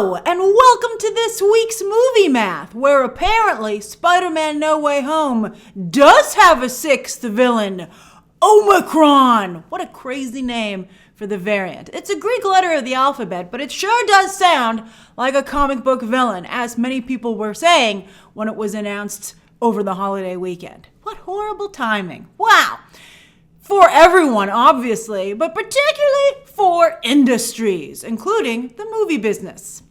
Hello, and welcome to this week's Movie Math, where apparently Spider-Man No Way Home does have a sixth villain, Omicron. What a crazy name for the variant. It's a Greek letter of the alphabet, but it sure does sound like a comic book villain, as many people were saying when it was announced over the holiday weekend. What horrible timing. Wow. For everyone, obviously, but particularly for industries, including the movie business.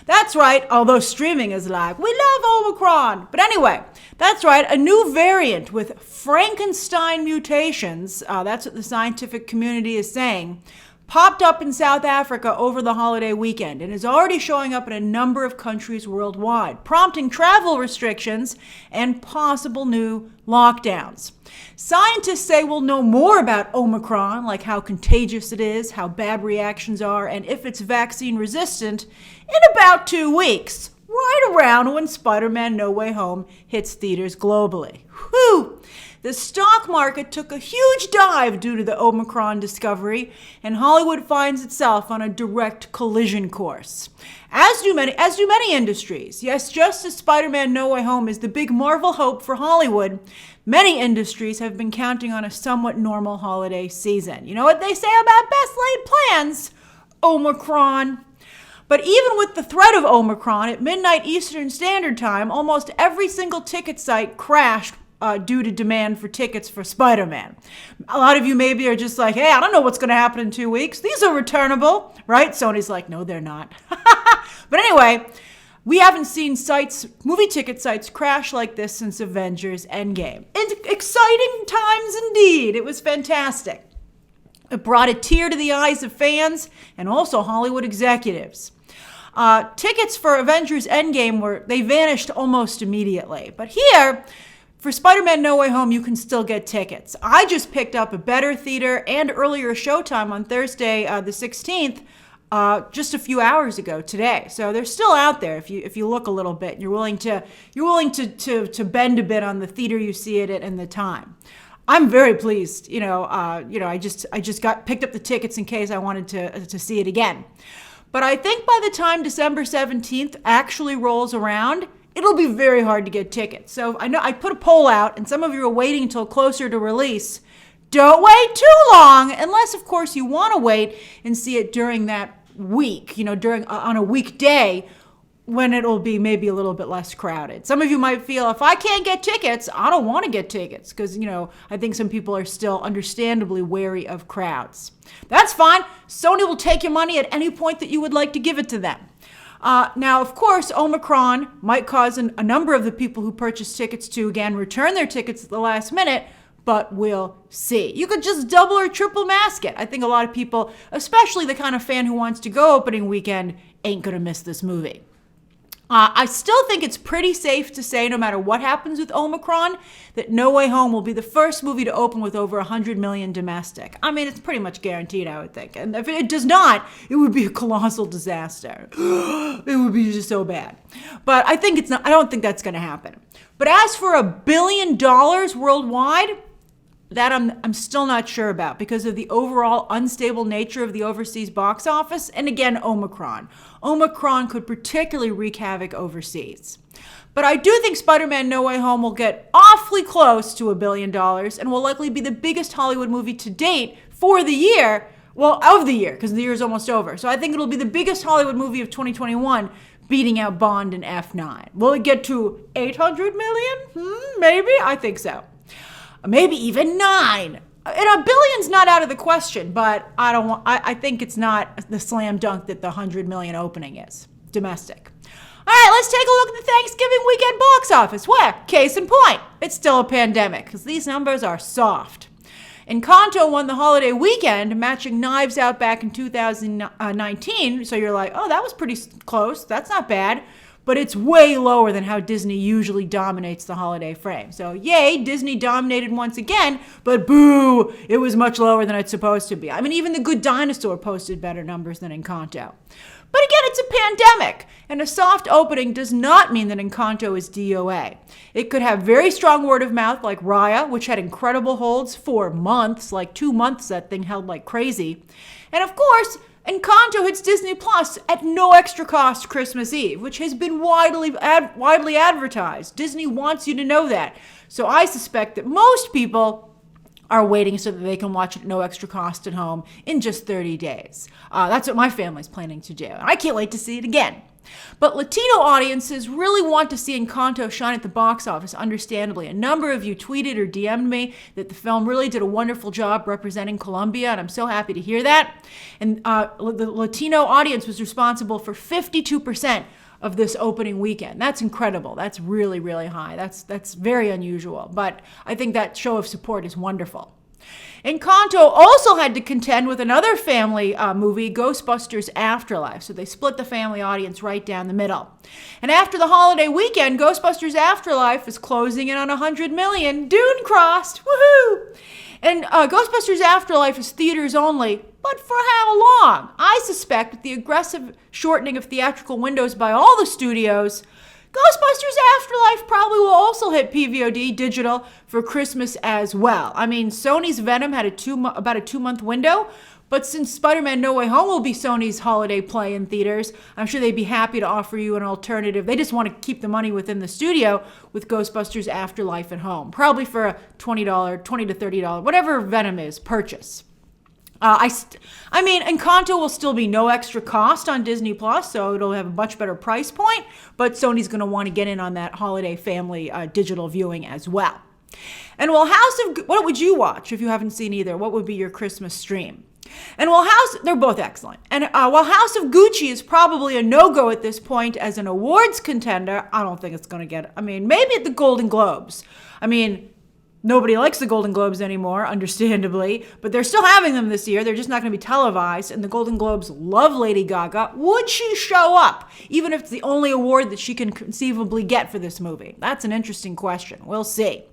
That's right, although streaming is like, we love Omicron. But anyway, that's right, a new variant with Frankenstein mutations, that's what the scientific community is saying, popped up in South Africa over the holiday weekend and is already showing up in a number of countries worldwide, prompting travel restrictions and possible new lockdowns. Scientists say we'll know more about Omicron, like how contagious it is, how bad reactions are, and if it's vaccine resistant, in about 2 weeks, right around when Spider-Man No Way Home hits theaters globally. Whew! The stock market took a huge dive due to the Omicron discovery, and Hollywood finds itself on a direct collision course. As do many industries. Yes, just as Spider-Man No Way Home is the big Marvel hope for Hollywood, many industries have been counting on a somewhat normal holiday season. You know what they say about best laid plans? Omicron. But even with the threat of Omicron, at midnight Eastern Standard Time, almost every single ticket site crashed due to demand for tickets for Spider-Man. A lot of you maybe are just like, hey, I don't know what's going to happen in 2 weeks. These are returnable, right? Sony's like, no, they're not. But anyway, we haven't seen movie ticket sites crash like this since Avengers Endgame. Exciting times indeed. It was fantastic. It brought a tear to the eyes of fans and also Hollywood executives. Tickets for Avengers Endgame they vanished almost immediately. But here, for Spider-Man No Way Home, you can still get tickets. I just picked up a better theater and earlier showtime on Thursday, the 16th, just a few hours ago today. So they're still out there if you look a little bit. You're willing to bend a bit on the theater you see it at and the time. I'm very pleased. I just picked up the tickets in case I wanted to see it again. But I think by the time December 17th actually rolls around, it'll be very hard to get tickets. So I know I put a poll out, and some of you are waiting until closer to release. Don't wait too long, unless, of course, you want to wait and see it during that week, on a weekday when it'll be maybe a little bit less crowded. Some of you might feel, if I can't get tickets, I don't want to get tickets because, I think some people are still understandably wary of crowds. That's fine. Sony will take your money at any point that you would like to give it to them. Now, of course, Omicron might cause a number of the people who purchased tickets to, again, return their tickets at the last minute, but we'll see. You could just double or triple mask it. I think a lot of people, especially the kind of fan who wants to go opening weekend, ain't going to miss this movie. I still think it's pretty safe to say, no matter what happens with Omicron, that No Way Home will be the first movie to open with over 100 million domestic. I mean, it's pretty much guaranteed, I would think. And if it does not, it would be a colossal disaster. It would be just so bad. But I don't think that's going to happen. But as for $1 billion worldwide, that I'm still not sure about because of the overall unstable nature of the overseas box office. And again, Omicron. Omicron could particularly wreak havoc overseas. But I do think Spider-Man No Way Home will get awfully close to $1 billion and will likely be the biggest Hollywood movie to date for the year. Well, of the year, because the year is almost over. So I think it'll be the biggest Hollywood movie of 2021, beating out Bond and F9. Will it get to 800 million? Maybe. I think so. Maybe even 9. And $1 billion's not out of the question, but I think it's not the slam dunk that the 100 million opening is. Domestic. All right, let's take a look at the Thanksgiving weekend box office. Where? Case in point, it's still a pandemic, because these numbers are soft. Encanto won the holiday weekend, matching Knives Out back in 2019. So you're like, oh, that was pretty close. That's not bad. But it's way lower than how Disney usually dominates the holiday frame. So yay, Disney dominated once again, but boo, it was much lower than it's supposed to be. I mean, even The Good Dinosaur posted better numbers than Encanto. But again, it's a pandemic, and a soft opening does not mean that Encanto is DOA. It could have very strong word of mouth like Raya, which had incredible holds for months, like 2 months that thing held like crazy. And of course, Encanto hits Disney Plus at no extra cost Christmas Eve, which has been widely advertised. Disney wants you to know that. So I suspect that most people are waiting so that they can watch it at no extra cost at home in just 30 days. That's what my family's planning to do. And I can't wait to see it again. But Latino audiences really want to see Encanto shine at the box office, understandably. A number of you tweeted or DM'd me that the film really did a wonderful job representing Colombia, and I'm so happy to hear that. And the Latino audience was responsible for 52% of this opening weekend. That's incredible. That's really, really high. That's very unusual, but I think that show of support is wonderful. Encanto also had to contend with another family movie, Ghostbusters Afterlife. So they split the family audience right down the middle. And after the holiday weekend, Ghostbusters Afterlife is closing in on 100 million. Dune crossed. Woohoo! And Ghostbusters Afterlife is theaters only, but for how long? I suspect with the aggressive shortening of theatrical windows by all the studios, Ghostbusters Afterlife probably will also hit PVOD digital for Christmas as well. I mean, Sony's Venom had about a 2-month window, but since Spider-Man No Way Home will be Sony's holiday play in theaters, I'm sure they'd be happy to offer you an alternative. They just want to keep the money within the studio with Ghostbusters Afterlife at home, probably for a $20 to $30, whatever Venom is, purchase. I mean, Encanto will still be no extra cost on Disney Plus, so it'll have a much better price point, but Sony's going to want to get in on that holiday family digital viewing as well. And while what would you watch if you haven't seen either? What would be your Christmas stream? And while they're both excellent. And while House of Gucci is probably a no-go at this point as an awards contender, I don't think it's going to get, maybe at the Golden Globes. Nobody likes the Golden Globes anymore, understandably, but they're still having them this year. They're just not going to be televised, and the Golden Globes love Lady Gaga. Would she show up, even if it's the only award that she can conceivably get for this movie? That's an interesting question. We'll see.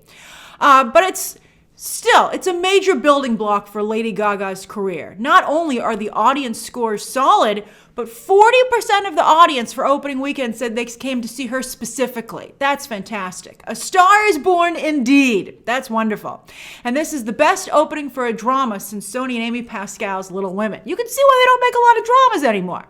But it's a major building block for Lady Gaga's career. Not only are the audience scores solid, but 40% of the audience for opening weekend said they came to see her specifically. That's fantastic. A star is born indeed. That's wonderful. And this is the best opening for a drama since Sony and Amy Pascal's Little Women. You can see why they don't make a lot of dramas anymore.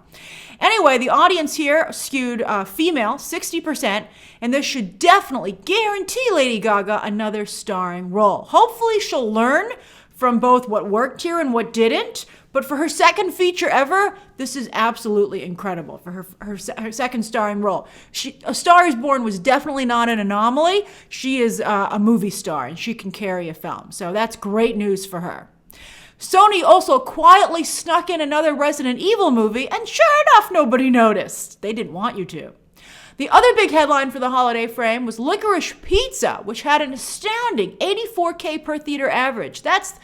Anyway, the audience here skewed female, 60%, and this should definitely guarantee Lady Gaga another starring role. Hopefully she'll learn from both what worked here and what didn't, but for her second feature ever, this is absolutely incredible for her second starring role. A Star is Born was definitely not an anomaly. She is a movie star, and she can carry a film, so that's great news for her. Sony also quietly snuck in another Resident Evil movie, and sure enough, nobody noticed. They didn't want you to. The other big headline for the holiday frame was Licorice Pizza, which had an astounding 84K per theater average. That's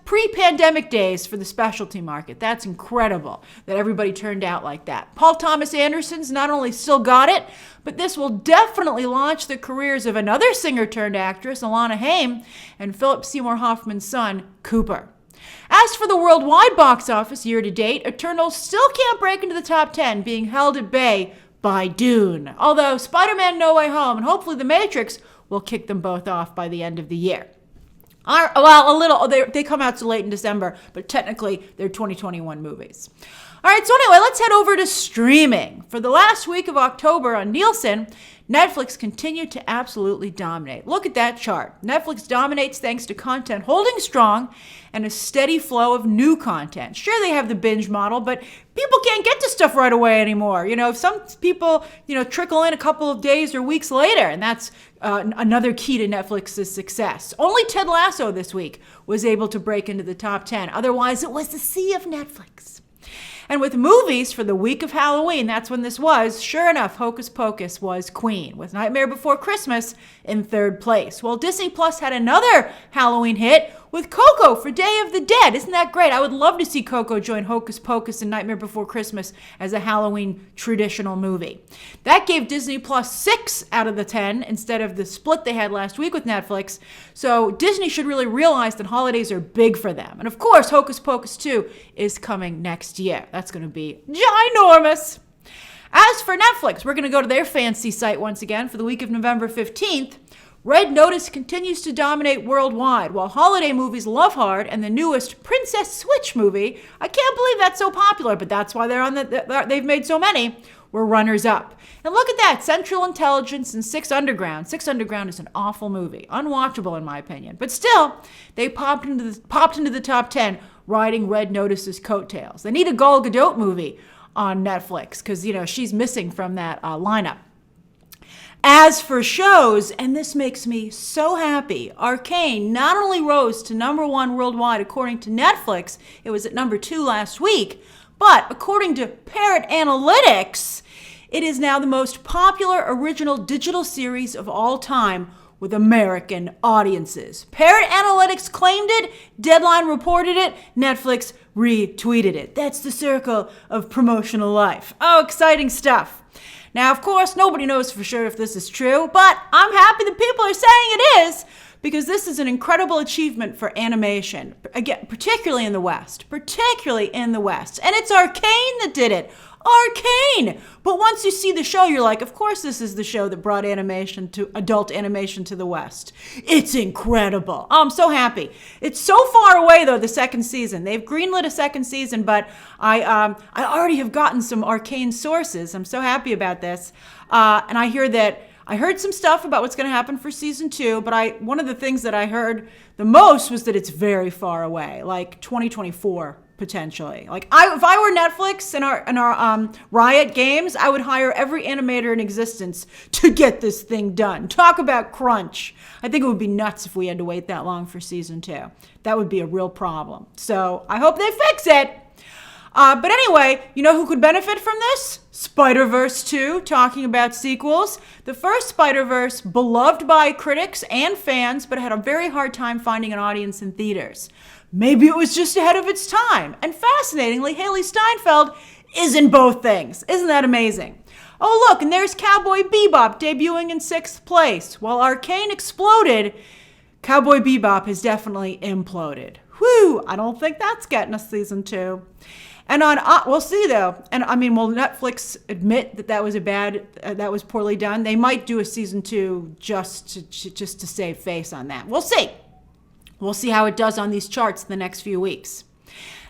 pre-pandemic days for the specialty market. That's incredible that everybody turned out like that. Paul Thomas Anderson's not only still got it, but this will definitely launch the careers of another singer-turned-actress, Alana Haim, and Philip Seymour Hoffman's son, Cooper. As for the worldwide box office year to date, Eternals still can't break into the top 10, being held at bay by Dune. Although Spider-Man No Way Home and hopefully The Matrix will kick them both off by the end of the year. They come out so late in December, but technically they're 2021 movies. All right, so anyway, let's head over to streaming. For the last week of October on Nielsen, Netflix continued to absolutely dominate. Look at that chart. Netflix dominates thanks to content holding strong and a steady flow of new content. Sure, they have the binge model, but people can't get to stuff right away anymore. Some people, trickle in a couple of days or weeks later, and that's another key to Netflix's success. Only Ted Lasso this week was able to break into the top 10. Otherwise, it was the sea of Netflix. And with movies for the week of Halloween, that's when this was, sure enough, Hocus Pocus was queen, with Nightmare Before Christmas in third place. Well, Disney Plus had another Halloween hit with Coco for Day of the Dead. Isn't that great? I would love to see Coco join Hocus Pocus and Nightmare Before Christmas as a Halloween traditional movie. That gave Disney Plus 6 out of the 10 instead of the split they had last week with Netflix. So Disney should really realize that holidays are big for them. And of course, Hocus Pocus 2 is coming next year. That's going to be ginormous. As for Netflix, we're going to go to their fancy site once again for the week of November 15th. Red Notice continues to dominate worldwide, while holiday movies Love Hard and the newest Princess Switch movie, I can't believe that's so popular, but that's why they've made so many, were runners-up. And look at that, Central Intelligence and Six Underground. Six Underground is an awful movie, unwatchable in my opinion, but still, they popped into the top 10, riding Red Notice's coattails. They need a Gal Gadot movie on Netflix, because, she's missing from that lineup. As for shows, and this makes me so happy, Arcane not only rose to #1 worldwide according to Netflix, it was at #2 last week, but according to Parrot Analytics, it is now the most popular original digital series of all time with American audiences. Parrot Analytics claimed it, Deadline reported it, Netflix retweeted it. That's the circle of promotional life. Oh, exciting stuff. Now, of course, nobody knows for sure if this is true, but I'm happy that people are saying it is, because this is an incredible achievement for animation, again, particularly in the West. And it's Arcane that did it. Arcane! But once you see the show, you're like, of course this is the show that brought adult animation to the West. It's incredible. Oh, I'm so happy. It's so far away, though, the second season. They've greenlit a second season, but I already have gotten some Arcane sources. I'm so happy about this. And I heard some stuff about what's going to happen for season 2, but one of the things that I heard the most was that it's very far away, like 2024. Potentially. If I were Netflix and our Riot Games, I would hire every animator in existence to get this thing done. Talk about crunch. I think it would be nuts if we had to wait that long for season 2. That would be a real problem. So I hope they fix it. But anyway, you know who could benefit from this? Spider-Verse 2, talking about sequels. The first Spider-Verse, beloved by critics and fans, but had a very hard time finding an audience in theaters. Maybe it was just ahead of its time. And fascinatingly, Haley Steinfeld is in both things. Isn't that amazing? Oh, look, and there's Cowboy Bebop debuting in 6th place. While Arcane exploded, Cowboy Bebop has definitely imploded. Whew, I don't think that's getting us season 2. And we'll see though. And I mean, will Netflix admit that was poorly done? They might do a season 2 just to save face on that. We'll see. We'll see how it does on these charts in the next few weeks.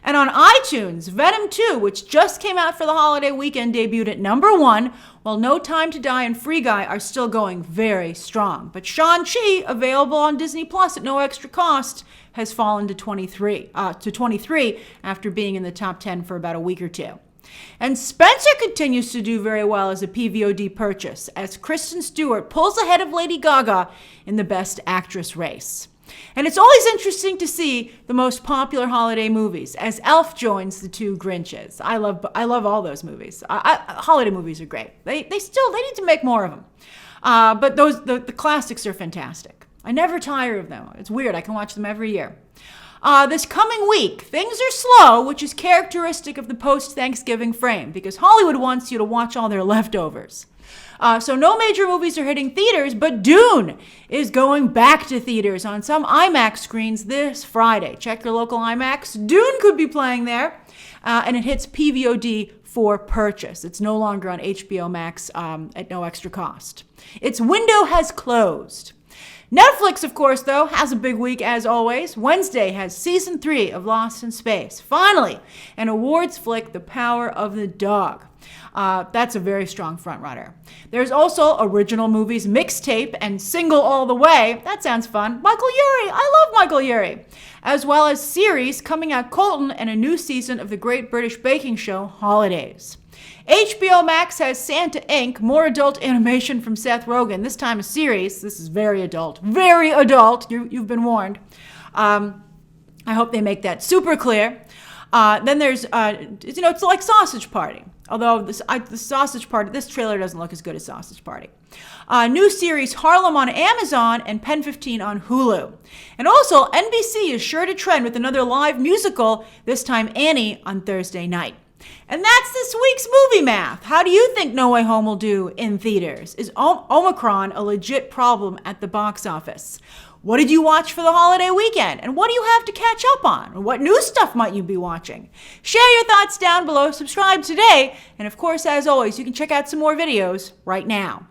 And on iTunes, Venom 2, which just came out for the holiday weekend, debuted at #1, while No Time to Die and Free Guy are still going very strong. But Shang-Chi, available on Disney Plus at no extra cost, has fallen to 23 after being in the top 10 for about a week or two. And Spencer continues to do very well as a PVOD purchase, as Kristen Stewart pulls ahead of Lady Gaga in the Best Actress race. And it's always interesting to see the most popular holiday movies as Elf joins the two Grinches. I love all those movies. Holiday movies are great. They need to make more of them. But the classics are fantastic. I never tire of them. It's weird. I can watch them every year. This coming week, things are slow, which is characteristic of the post-Thanksgiving frame, because Hollywood wants you to watch all their leftovers. So no major movies are hitting theaters, but Dune is going back to theaters on some IMAX screens this Friday. Check your local IMAX. Dune could be playing there, and it hits PVOD for purchase. It's no longer on HBO Max at no extra cost. Its window has closed. Netflix, of course, though, has a big week as always. Wednesday has season 3 of Lost in Space. Finally, an awards flick, The Power of the Dog. That's a very strong frontrunner. There's also original movies Mixtape and Single All the Way. That sounds fun. Michael Urie. I love Michael Urie. As well as series coming out Colton and a new season of the Great British Baking Show Holidays. HBO Max has Santa Inc., more adult animation from Seth Rogen, this time a series. This is very adult. Very adult. You've been warned. I hope they make that super clear. Then there's, it's like Sausage Party. Although the Sausage Party, this trailer doesn't look as good as Sausage Party. New series Harlem on Amazon and Pen 15 on Hulu. And also, NBC is sure to trend with another live musical, this time Annie, on Thursday night. And that's this week's movie math. How do you think No Way Home will do in theaters? Is Omicron a legit problem at the box office? What did you watch for the holiday weekend? And what do you have to catch up on? What new stuff might you be watching? Share your thoughts down below, subscribe today, and of course, as always, you can check out some more videos right now.